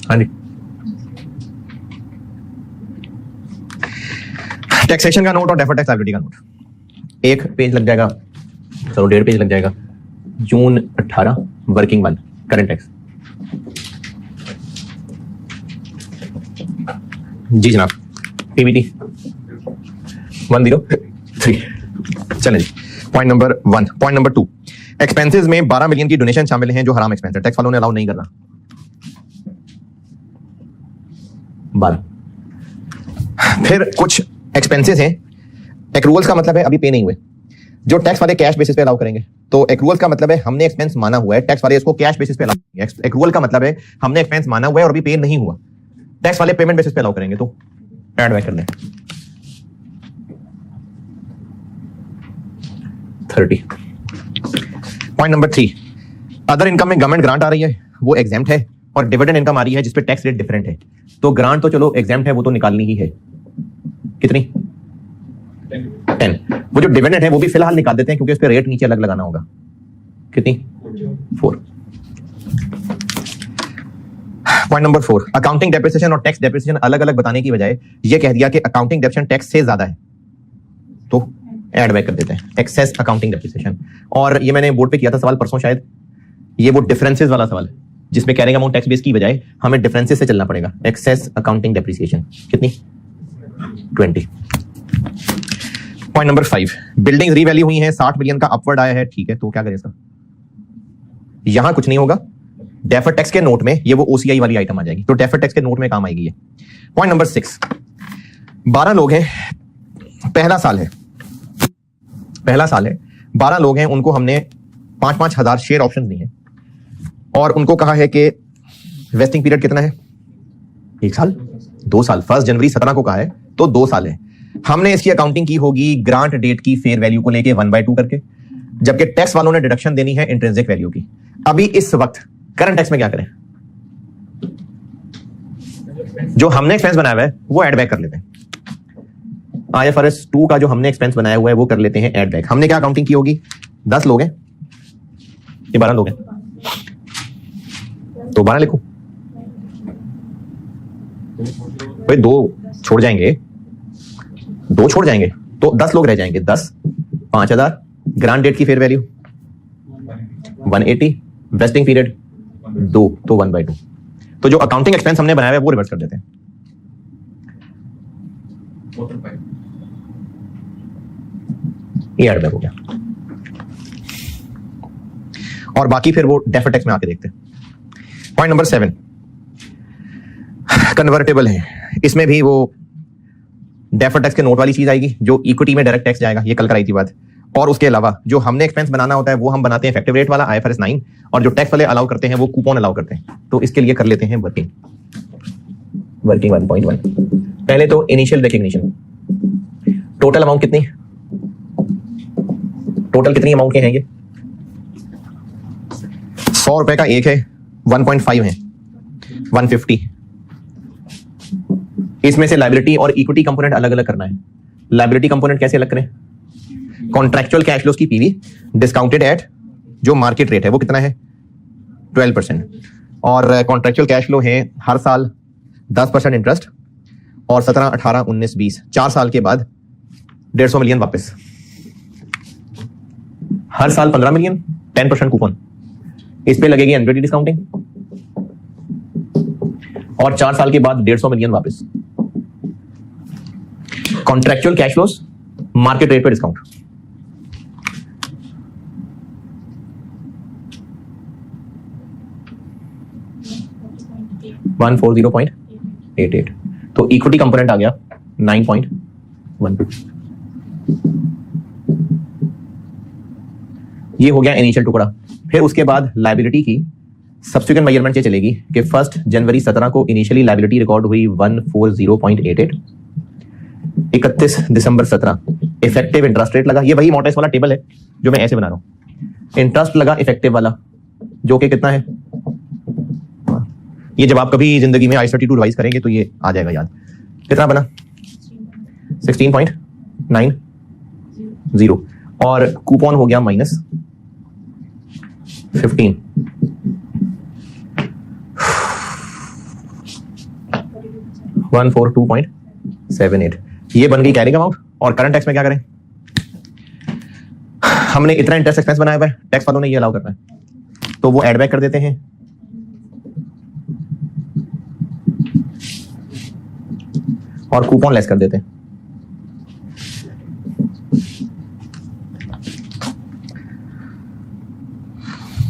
हाँ जी, टैक्सेशन का नोट और डेफर्ड टैक्स लायबिलिटी का नोट एक पेज लग जाएगा, चलो 1.5 पेज लग जाएगा। June 18 working 1 current tax. जी जनाब, पीबीटी 103। चलें जी, point number 1। Point number 2, expenses में 12 मिलियन की डोनेशन शामिल हैं जो हराम एक्सपेंस है, टैक्स वालों ने अलाउ नहीं करना। 12। फिर कुछ एक्सपेंसेस हैं, एक्रूअल्स का मतलब है अभी पे नहीं हुए, जो टैक्स वाले कैश बेसिस पे अलाउ करेंगे। तो एक्रूअल्स का मतलब है हमने एक्सपेंस माना हुआ है, टैक्स वाले इसको कैश बेसिस पे अलाउ करेंगे। एक्रूअल का मतलब है हमने एक्सपेंस माना हुआ है और अभी पे नहीं हुआ, टैक्स वाले पेमेंट बेसिस पे अलाउ करेंगे। तो ऐड बैक कर लें 30। पॉइंट नंबर 3, अदर इनकम में गवर्नमेंट ग्रांट आ रही है, वो एग्जेम्प्ट है, और डिविडेंड इनकम आ रही है जिसपे टैक्स रेट डिफरेंट है। तो ग्रांट तो चलो एग्जेम्प्ट है, वो तो निकालनी ही है। कितनी? 10। वो जो डिविडेंड है वो भी फिलहाल निकाल देते हैं क्योंकि उस पे रेट नीचे अलग लगाना होगा। कितनी? 4। पॉइंट नंबर 4, अकाउंटिंग डेप्रिसिएशन और टैक्स डेप्रिसिएशन अलग अलग बताने की बजाय ये कह दिया कि अकाउंटिंग डेप्रिसिएशन टैक्स से ज्यादा है, तो ऐड बैक कर देते हैं एक्सेस अकाउंटिंग डेप्रिसिएशन। और ये मैंने बोर्ड पे किया था सवाल परसों शायद, ये वो डिफरेंसेस वाला सवाल है जिसमें कैरिंग अमाउंट टैक्स बेस की बजाय हमें डिफरेंसेस से चलना पड़ेगा। एक्सेस अकाउंटिंग डेप्रिसिएशन कितनी? 20। पॉइंट नंबर 5, बिल्डिंग्स रीवैल्यू हुई हैं, 60 मिलियन का अपवर्ड आया है, ठीक है, तो क्या करें इसका? यहां कुछ नहीं होगा, डेफर्ड टैक्स के नोट में ये वो ओसीआई वाली आइटम आ जाएगी, तो डेफर्ड टैक्स के नोट में काम आएगी ये। पॉइंट नंबर 6, 12 लोग हैं, पहला साल है, 12 लोग हैं, उनको हमने 5-5 हजार शेयर ऑप्शन दिए हैं और उनको कहा है कि वेस्टिंग पीरियड कितना है? 1 साल, 2 साल। 1 जनवरी 17 को कहा है तो 2 साल है। हमने इसकी अकाउंटिंग की होगी ग्रांट डेट की फेयर वैल्यू को लेके 1/2 करके, जबकि टैक्स वालों ने डिडक्शन देनी है इंट्रिंसिक वैल्यू की। अभी इस वक्त करंट टैक्स में क्या करें? जो हमने एक्सपेंस बनाया हुआ है वो ऐड बैक कर लेते हैं। IFRS 2 का जो हमने एक्सपेंस बनाया हुआ है वो कर लेते हैं ऐड बैक। हमने क्या अकाउंटिंग की होगी? 10 लोग हैं, ये 12 लोग हैं, तो 12 लिखो भाई, 2 छोड़ जाएंगे तो 10 लोग रह जाएंगे। 10, 5000 ग्रांट डेट की फेयर वैल्यू 180, वेस्टिंग पीरियड 2, तो 1/2। तो जो अकाउंटिंग एक्सपेंस हमने बनाया है वो रिवर्स कर देते हैं। ये एडबैक हो गया, और बाकी फिर वो डेफर्ड टैक्स में आके देखते हैं। पॉइंट नंबर 7, कन्वर्टेबल है। इसमें भी वो डेफर्ड टैक्स के नोट वाली चीज आएगी, जो इक्विटी में डायरेक्ट टैक्स जाएगा, ये कल कराई थी बात। और उसके अलावा जो हमने एक्सपेंस बनाना होता है वो हम बनाते हैं इफेक्टिव रेट वाला IFRS 9, और जो टैक्स वाले अलाउ करते हैं वो कूपन अलाउ करते हैं। तो इसके लिए कर लेते हैं वर्किंग 1.1। पहले तो इनिशियल रिकग्निशन, टोटल अमाउंट कितनी, टोटल कितनी अमाउंट के हैं ये? 100 रुपए का एक है, 1.5 है, 150। इसमें से लायबिलिटी और इक्विटी कंपोनेंट अलग अलग करना है। लायबिलिटी कंपोनेंट कैसे अलग करें? कॉन्ट्रैक्चुअल कैश फ्लोज की पीवी डिस्काउंटेड एट जो मार्केट रेट है वो कितना है? 12%। और कॉन्ट्रैक्चुअल कैश फ्लो है हर साल 10% इंटरेस्ट, और 17, 18, 19, 20 4 साल के बाद 150 मिलियन वापस। हर साल 15 मिलियन, 10% कूपन, इस पे लगेगी एन्युटी डिस्काउंटिंग, और 4 साल के बाद 150 मिलियन वापस। Contractual cash flows market rate पे डिस्काउंट। $140.88। तो इक्विटी कंपोनेंट आ गया 9.12। ये हो गया इनिशियल टुकड़ा। फिर उसके बाद लायबिलिटी की सब्सिक्वेंट मेजरमेंट ये चलेगी कि 1 जनवरी 17 को इनिशियली लायबिलिटी रिकॉर्ड हुई 140.88, 31 दिसंबर 17 इफेक्टिव इंटरेस्ट रेट लगा। ये वही मोटा वाला टेबल है जो मैं ऐसे बना रहा हूं। इंटरेस्ट लगा इफेक्टिव वाला, जो कि कितना है, ये जब आप कभी जिंदगी में I-32 रिवाइज करेंगे तो ये आ जाएगा याद। कितना बना? 16.90, और कूपन हो गया -15। 142.78। ये बन गई कैरिंग अमाउंट। और करंट टैक्स में क्या करें? हमने इतना इंटरेस्ट एक्सपेंस बनाया हुआ है, टैक्स वालों ने ये अलाउ करना है, तो वो एड बैक कर देते हैं। और कूपन लेस कर देते हैं।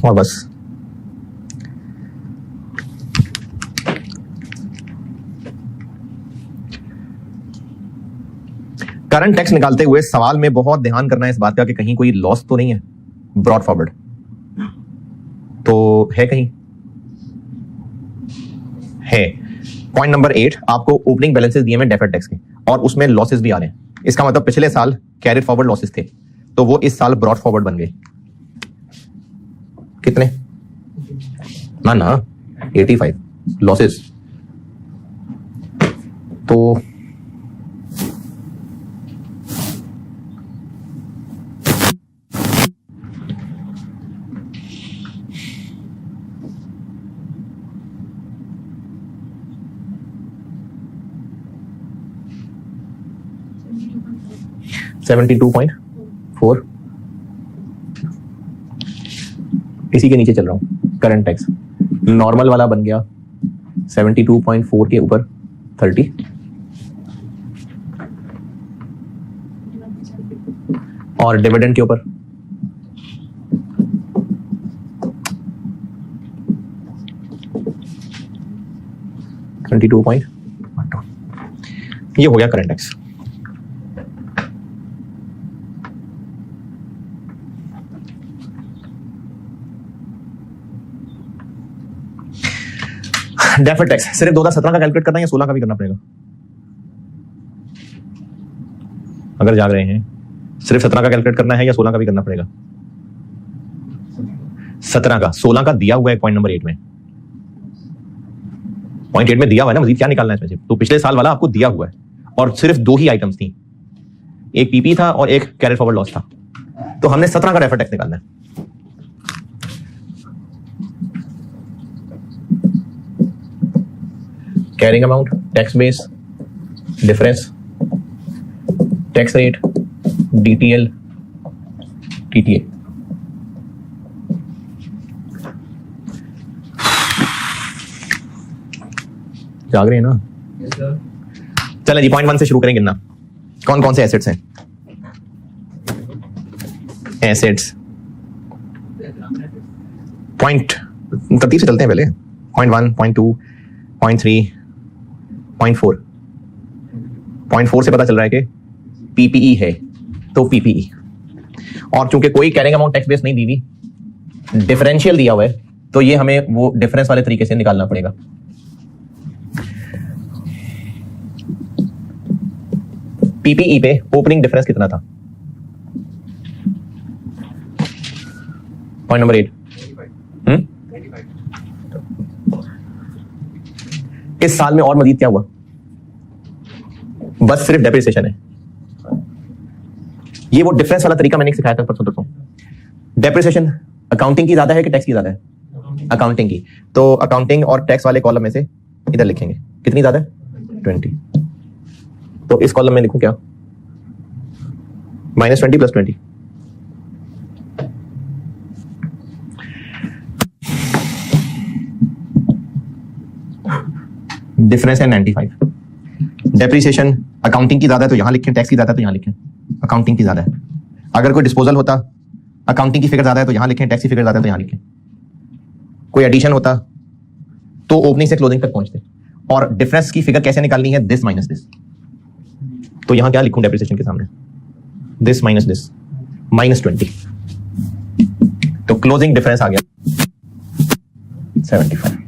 और बस करंट टैक्स निकालते हुए सवाल में बहुत ध्यान करना है इस बात का कि कहीं कोई लॉस तो नहीं है। ब्रॉड फॉरवर्ड तो है, कहीं है। पॉइंट नंबर 8, आपको ओपनिंग बैलेंसेस दिए हैं डेफर्ड टैक्स के, और उसमें लॉसेस भी आ रहे हैं। इसका मतलब पिछले साल कैरिड फॉरवर्ड लॉसेस थे, तो वो इस साल ब्रॉड फॉरवर्ड बन गए। कितने? ना 85 लॉसेस। तो $72.4, इसी के नीचे चल रहा हूं। करंट टैक्स नॉर्मल वाला बन गया 72.4 के ऊपर 30, और डिविडेंड के ऊपर 22.12। ये हो गया करंट टैक्स। डेफर्ड टैक्स सिर्फ 2017 का कैलकुलेट करना है या 16 का भी करना पड़ेगा? अगर जाग रहे हैं, सिर्फ 17 का कैलकुलेट करना है या 16 का भी करना पड़ेगा? 17 का, 16 का दिया हुआ है पॉइंट नंबर 8 में। पॉइंट 8 में दिया हुआ है ना, मजीद क्या निकालना है इसमें से? तो पिछले साल वाला आपको दिया हुआ है, और सिर्फ 2 ही आइटम्स थी, एक पीपी था और एक कैरिड फॉरवर्ड लॉस था। तो हमने 17 का डेफर्ड टैक्स निकालना है। Carrying amount, tax base, difference, tax rate, DTL, TTA। जाग रहे हैं ना? चलें जी, पॉइंट 1 से शुरू करें गिनना। कौन कौन से एसेट्स हैं? एसेट्स पॉइंट तरतीब से चलते हैं पहले। Point 1, point 2, point 3, point 4। Point 4 से पता चल रहा है कि पीपीई है, तो पीपीई। और चूंकि कोई कैरिंग अमाउंट टैक्स बेस नहीं दी हुई, डिफरेंशियल दिया हुआ है, तो ये हमें वो डिफरेंस वाले तरीके से निकालना पड़ेगा। पीपीई पे ओपनिंग डिफरेंस कितना था? Point number 8। इस साल में और मजीद क्या हुआ? बस सिर्फ डेप्रिसिएशन है। ये वो डिफरेंस वाला तरीका मैंने सिखाया था परसों। डेप्रिसिएशन अकाउंटिंग की ज्यादा है कि टैक्स की ज्यादा है? अकाउंटिंग की। तो अकाउंटिंग और टैक्स वाले कॉलम में से इधर लिखेंगे कितनी ज्यादा है? 20। तो इस कॉलम में लिखूं क्या? -20 + 20। डिफरेंस है 95। डेप्रिसिएशन अकाउंटिंग की ज्यादा है तो यहां लिखें, टैक्स की ज्यादा है तो यहां लिखें। अकाउंटिंग की ज्यादा है। अगर कोई डिस्पोजल होता, अकाउंटिंग की फिगर ज्यादा है तो यहां लिखें, टैक्स की फिगर ज्यादा है तो यहां लिखें। कोई एडिशन होता तो ओपनिंग से क्लोजिंग तक पहुंचते। और डिफरेंस की फिगर कैसे निकालनी है? This minus this. तो यहां क्या लिखूं डेप्रिसिएशन के सामने? This minus this, -20। तो क्लोजिंग डिफरेंस आ गया 75।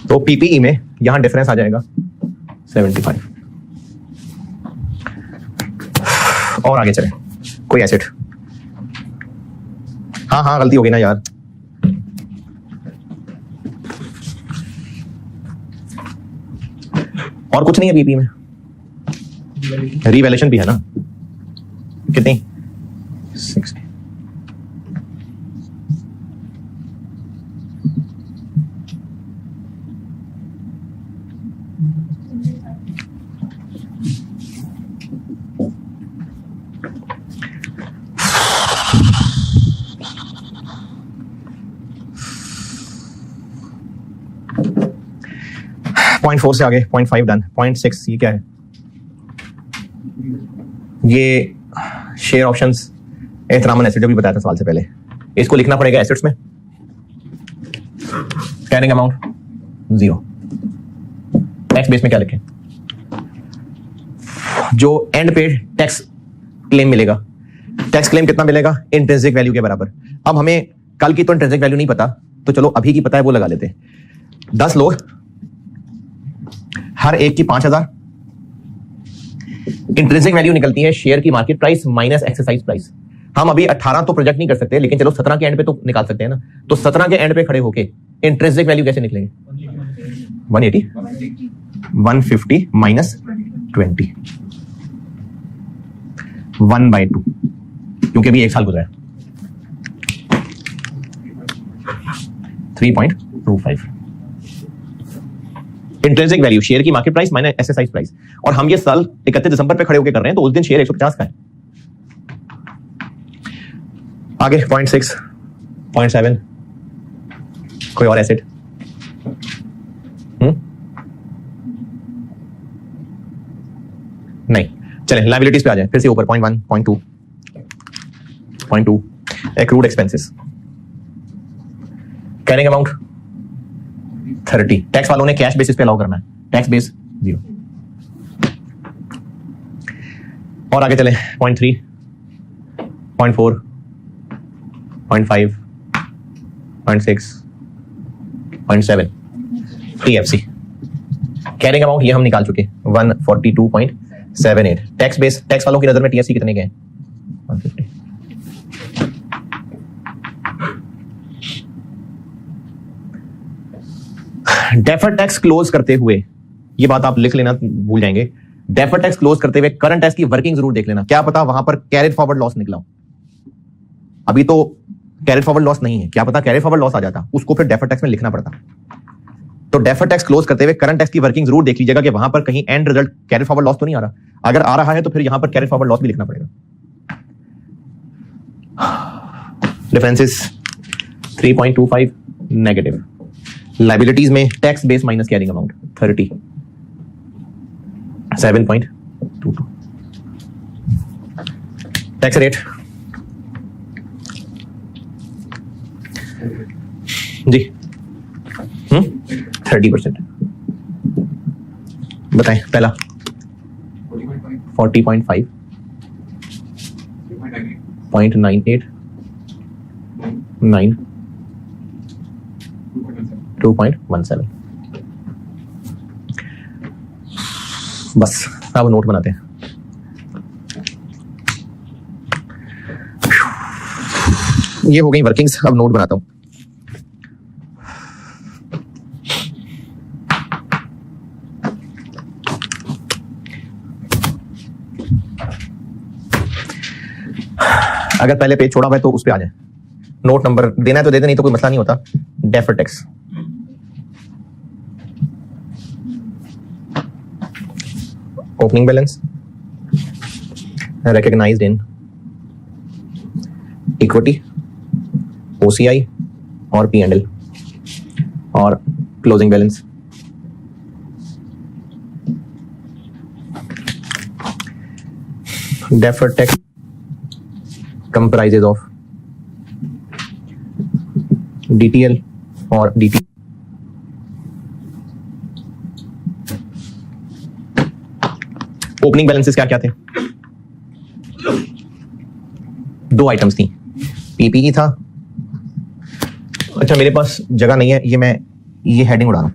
तो पीपीई में यहां डिफरेंस आ जाएगा 75। और आगे चले, कोई एसेट। हाँ गलती हो गई ना यार। और कुछ नहीं है पीपी में। रिवैल्यूएशन भी है ना? कितनी? 60। पॉइंट 4 से आगे पॉइंट 5 डन। पॉइंट 6 ये क्या है? ये शेयर ऑप्शंस एहतरामन एसेट जो भी बताया था सवाल से पहले, इसको लिखना पड़ेगा एसेट्स में। Carrying amount 0। टैक्स बेस में क्या लिखें? जो एंड पे टैक्स क्लेम मिलेगा, टैक्स क्लेम कितना मिलेगा? इंट्रिंसिक वैल्यू के बराबर। अब हमें कल की तो इंट्रिंसिक वैल्यू नहीं पता, तो चलो अभी की पता है वो लगा लेते हैं। 10 लोग, हर एक की 5000। इंट्रिंसिक वैल्यू निकलती है शेयर की market price minus exercise price. हम अभी 18 तो प्रोजेक्ट नहीं कर सकते, लेकिन चलो 17 के एंड पे तो निकाल सकते हैं ना। तो 17 के एंड पे खड़े होके इंट्रिंसिक वैल्यू कैसे निकलेंगे? 180, 150 -20, 1/2, क्योंकि अभी 1 साल गुजरा है। 3.25 इंट्रिंसिक वैल्यू शेयर की market price minus exercise price. और हम ये साल 31 दिसंबर पे खड़े होकर कर रहे हैं, तो उस दिन शेयर 150 का है। आगे पॉइंट 6, पॉइंट 7, कोई और एसेट? नहीं। चलें लायबिलिटीज पे आ जाए फिर से ऊपर। Point 1, point 2 accrued expenses. Carrying amount 30। Tax वालों ने कैश बेसिस पे अलाउ करना है, टैक्स बेस 0। और आगे चले point 3, point 4, point 5, point 6, point 7 TFC. Carrying amount ये हम निकाल चुके 142.78। टैक्स बेस, टैक्स वालों की नजर में टीएफसी कितने के हैं? 150। डेफर्ड टैक्स क्लोज करते हुए, ये बात आप लिख लेना, भूल जाएंगे, डेफर्ड टैक्स क्लोज करते हुए करंट टैक्स की वर्किंग जरूर देख लेना, क्या पता वहां पर कैरिड फॉरवर्ड लॉस निकला हो। अभी तो कैरिड फॉरवर्ड लॉस नहीं है, क्या पता कैरिड फॉरवर्ड लॉस आ जाता, उसको फिर डेफर्ड टैक्स में लिखना पड़ता। तो डेफर्ड टैक्स क्लोज करते हुए करंट टैक्स की वर्किंग जरूर देख लीजिएगा कि वहां पर कहीं and result carried forward loss तो नहीं आ रहा। अगर आ रहा है तो फिर यहां पर कैरिड फॉरवर्ड लॉस भी लिखना पड़ेगा। Differences 3.25 negative. लाइबिलिटीज में tax base minus carrying amount 30 7.22। Tax rate जी 30%। बताएं पहला 40.5 0.98 9 2.17। बस अब नोट बनाते हैं। ये हो गई वर्किंग्स, अब नोट बनाता हूं। अगर पहले पेज छोड़ा हुआ है तो उस पे आ जाए। नोट नंबर देना है तो दे दे, नहीं तो कोई मसला नहीं होता। Deferred tax opening balance recognized in equity, OCI और P&L और closing balance। Deferred tax comprises of DTL और DT। ओपनिंग बैलेंसेस क्या क्या थे? दो आइटम्स थी, पीपीई था। अच्छा मेरे पास जगह नहीं है, ये हेडिंग उड़ा रहा हूं।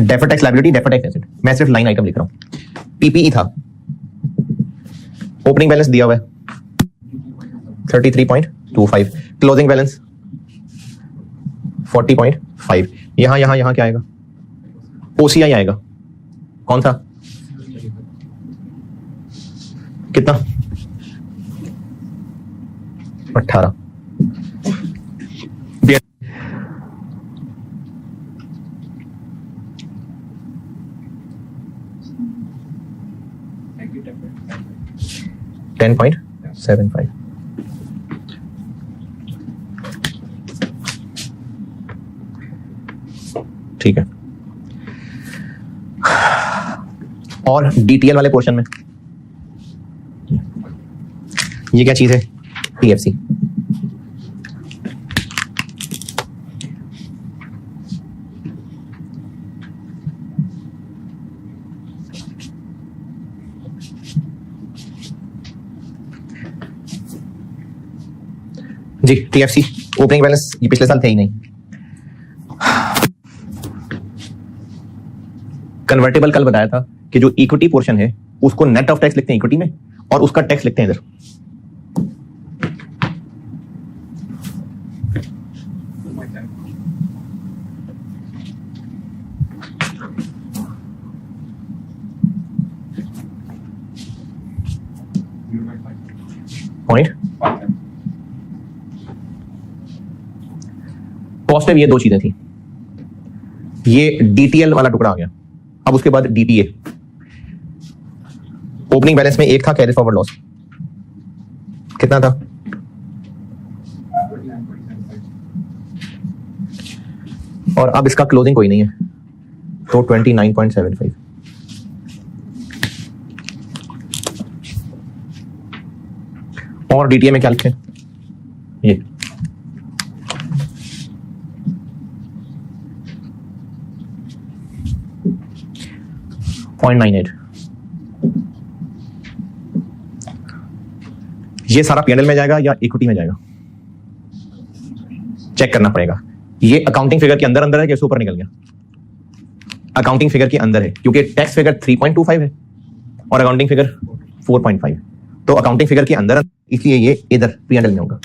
Deferred tax liability, deferred tax asset, मैं सिर्फ लाइन आइटम लिख रहा हूं। पीपीई था, ओपनिंग बैलेंस दिया हुआ है 33.25, क्लोजिंग बैलेंस 40.5। यहां क्या आएगा? ओसीआई आएगा। कौन सा? कितना? 18। $10.75। ठीक है। और डीटीएल वाले पोर्शन में ये क्या चीज है? टीएफसी। जी टीएफसी ओपनिंग बैलेंस ये पिछले साल थे ही नहीं। कन्वर्टेबल कल बताया था कि जो इक्विटी पोर्शन है उसको नेट ऑफ टैक्स लिखते हैं इक्विटी में, और उसका टैक्स लिखते हैं इधर। पॉइंट पॉजिटिव ये दो चीजें थी। ये डीटीएल वाला टुकड़ा आ गया। अब उसके बाद डीटीए। ओपनिंग बैलेंस में एक था कैरी फॉरवर्ड लॉस, कितना था? और अब इसका क्लोजिंग कोई नहीं है तो 29.75। और डीटीए में क्या लिखे? ये 0.98। ये सारा पीएनएल में जाएगा या इक्विटी में जाएगा? चेक करना पड़ेगा। ये अकाउंटिंग फिगर के अंदर अंदर है कि इससे ऊपर निकल गया? अकाउंटिंग फिगर के अंदर है क्योंकि टैक्स फिगर 3.25 है और अकाउंटिंग फिगर 4.5। तो अकाउंटिंग फिगर के अंदर, इसलिए ये इधर पीएनएल में होगा।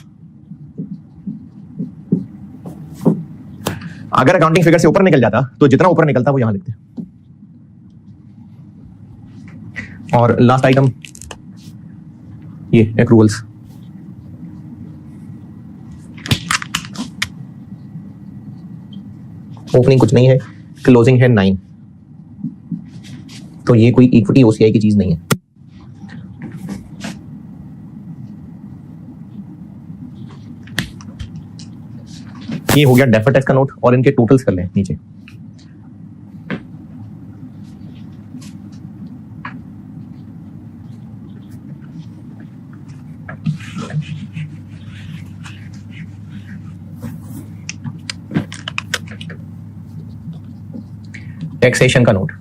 अगर अकाउंटिंग फिगर से ऊपर निकल जाता तो जितना ऊपर निकलता वो यहां लिखते। और लास्ट आइटम ये एक्रूवल्स। ओपनिंग कुछ नहीं है, क्लोजिंग है 9, तो ये कोई इक्विटी ओसीआई की चीज नहीं है। ये हो गया डेफर्ड टैक्स का नोट, और इनके टोटल्स कर लें नीचे। टैक्सेशन का नोट,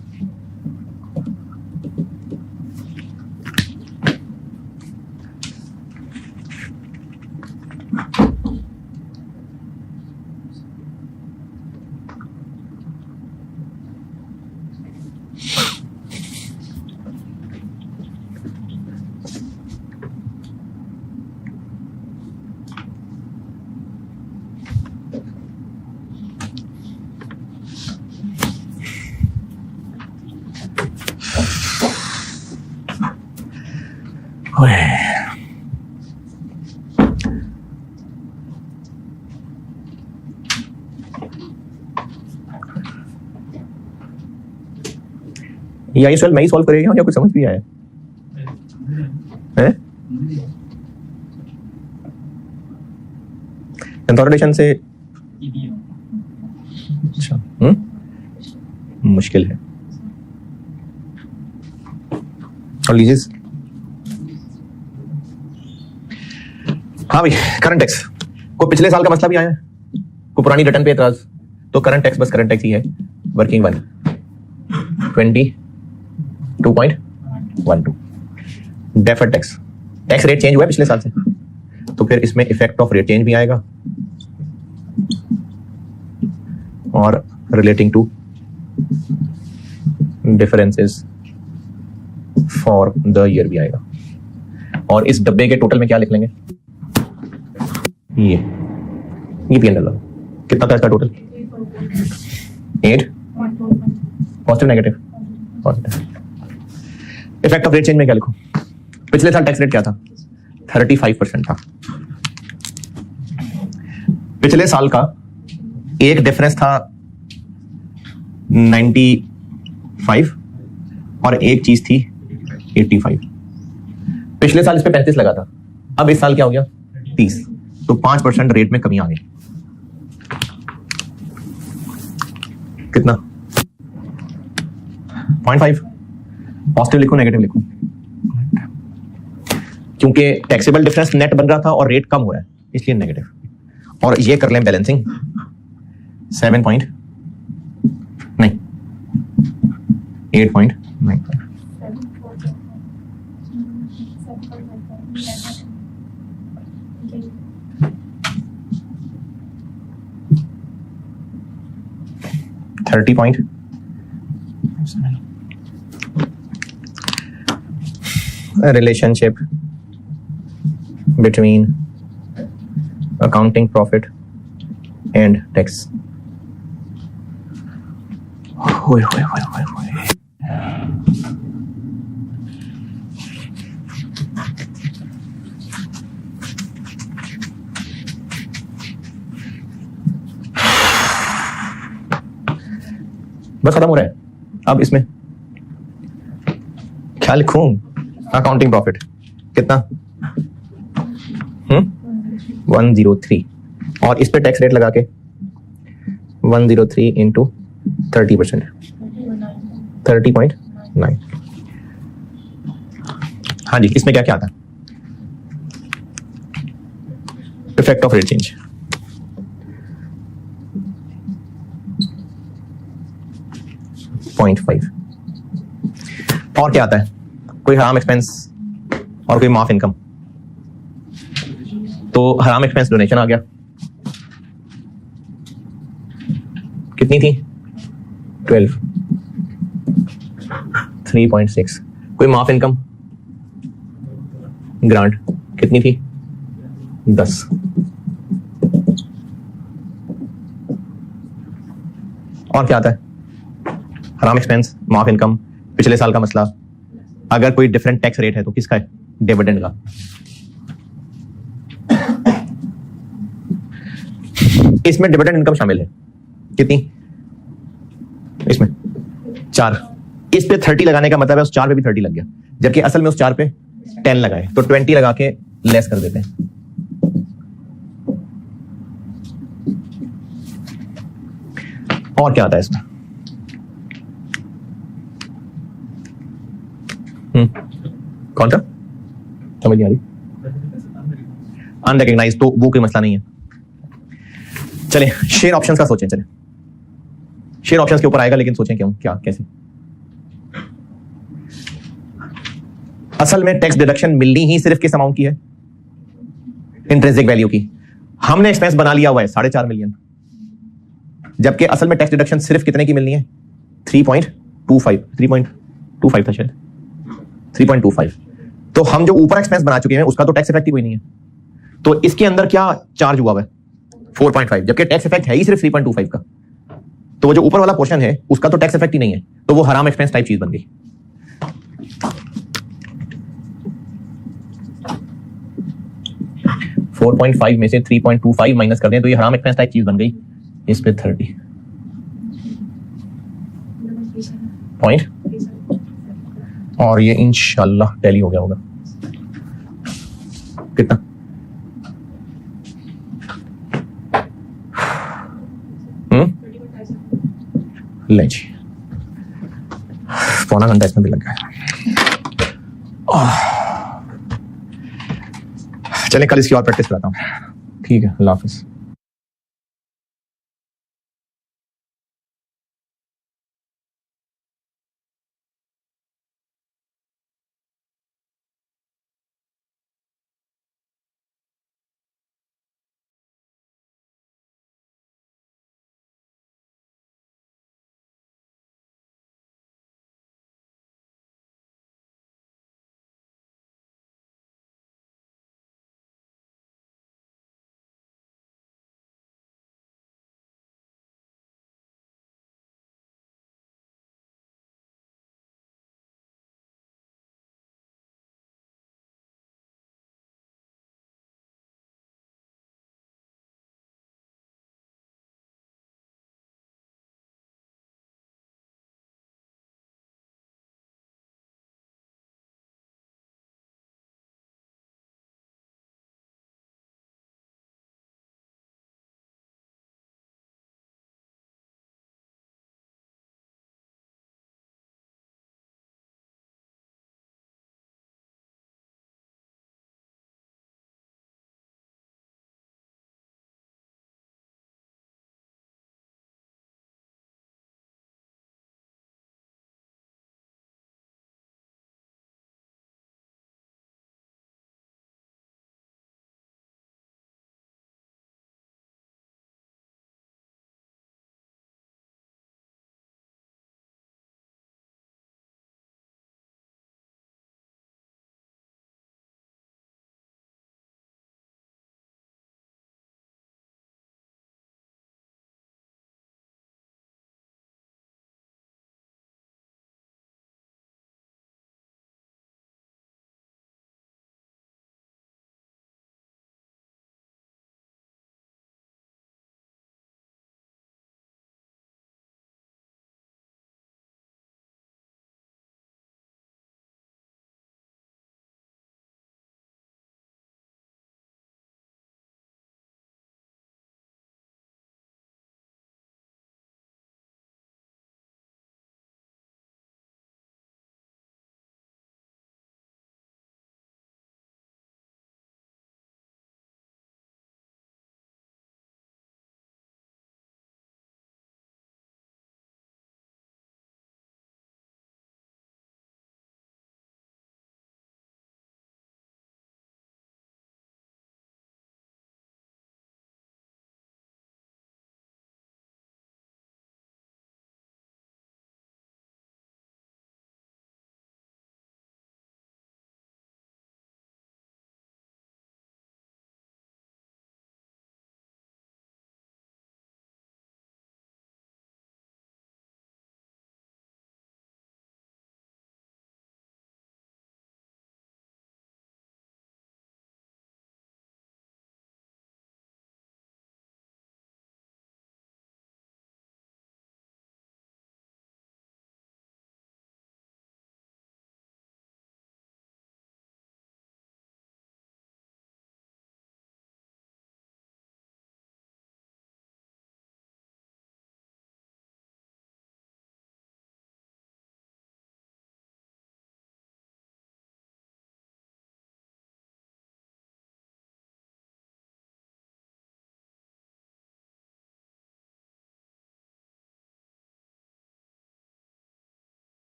या ये सवाल मैं ही सॉल्व करेगा या कुछ समझ भी आया है? कंसोलिडेशन से अच्छा, मुश्किल है। और लीजिए, हाँ भाई, करंट टैक्स को पिछले साल का मसला भी आया है, को पुरानी रिटर्न पे एतराज, तो करंट टैक्स बस करंट टैक्स ही है। Working one 22.12। Deferred tax, tax rate change हुआ है पिछले साल से, तो फिर इसमें इफेक्ट ऑफ रेट चेंज भी आएगा, और relating to differences for the year भी आएगा। और इस डब्बे के टोटल में क्या लिख लेंगे? ये पीएनएल कितना था इसका total? 8 positive negative positive. Effect of rate change में क्या लिखूं? पिछले साल टैक्स रेट क्या था? 35% था। पिछले साल का एक डिफरेंस था 95 और एक चीज थी 85। पिछले साल इस पे 35 लगा था, अब इस साल क्या हो गया? 30, तो 5% रेट में कमी आ गई। कितना? 0.5। पॉजिटिव लिखूं नेगेटिव लिखूं? क्योंकि टैक्सेबल डिफरेंस नेट बन रहा था और रेट कम हो रहा है, इसलिए नेगेटिव। और ये कर लें बैलेंसिंग 7 नहीं 8.95। A relationship between accounting profit and tax. बस खत्म हो रहा है। अब इसमें क्या लिखूं? अकाउंटिंग प्रॉफिट कितना? 103, और इस पे टैक्स रेट लगा के 103 इंटू 30%, 30.9। हाँ जी, इसमें क्या क्या आता है? Effect of rate change, .5। और क्या आता है? कोई हराम एक्सपेंस और कोई माफ इनकम। तो हराम एक्सपेंस डोनेशन आ गया, कितनी थी? 12, 3.6। कोई माफ इनकम ग्रांट कितनी थी? 10। और क्या आता है? हराम एक्सपेंस, माफ इनकम, पिछले साल का मसला, अगर कोई डिफरेंट टैक्स रेट है तो किसका है? डिविडेंड का। इसमें डिविडेंड इनकम शामिल है कितनी? इसमें 4। इस पे 30 लगाने का मतलब है उस 4 पे भी 30 लग गया, जबकि असल में उस 4 पे 10 लगाए, तो 20 लगा के लेस कर देते हैं। और क्या आता है इसमें? कौन सा? समझ नहीं आ रही। अनरिकग्नाइज, तो वो कोई मसला नहीं है। चले शेयर ऑप्शंस का सोचें। चले शेयर ऑप्शंस के ऊपर आएगा, लेकिन सोचें क्यों, क्या, कैसे? असल में टैक्स डिडक्शन मिलनी ही सिर्फ किस अमाउंट की है? इंट्रिंसिक वैल्यू की। हमने एक्सपेंस बना लिया हुआ है 4.5 मिलियन, जबकि असल में टैक्स डिडक्शन सिर्फ कितने की मिलनी है? 3.25 था शायद, 3.25। तो हम जो ऊपर एक्सपेंस बना चुके हैं उसका तो टैक्स इफेक्ट ही कोई नहीं है, तो इसके अंदर क्या चार्ज हुआ है? 4.5, जबकि टैक्स इफेक्ट है ही सिर्फ 3.25 का। तो वो जो ऊपर वाला पोर्शन है उसका तो टैक्स इफेक्ट ही नहीं है, तो वो हराम एक्सपेंस टाइप चीज बन गई। $4.5 में से 3.25 माइनस कर दें तो ये हराम एक्सपेंस टाइप चीज बन गई। इस पे 30 पॉइंट, और ये इंशाल्लाह टैली हो गया होगा। कितना? ले जी, पौना घंटा इसमें भी लग गया। चलें कल इसकी और प्रैक्टिस कराता हूँ। ठीक है, अल्लाह हाफिज।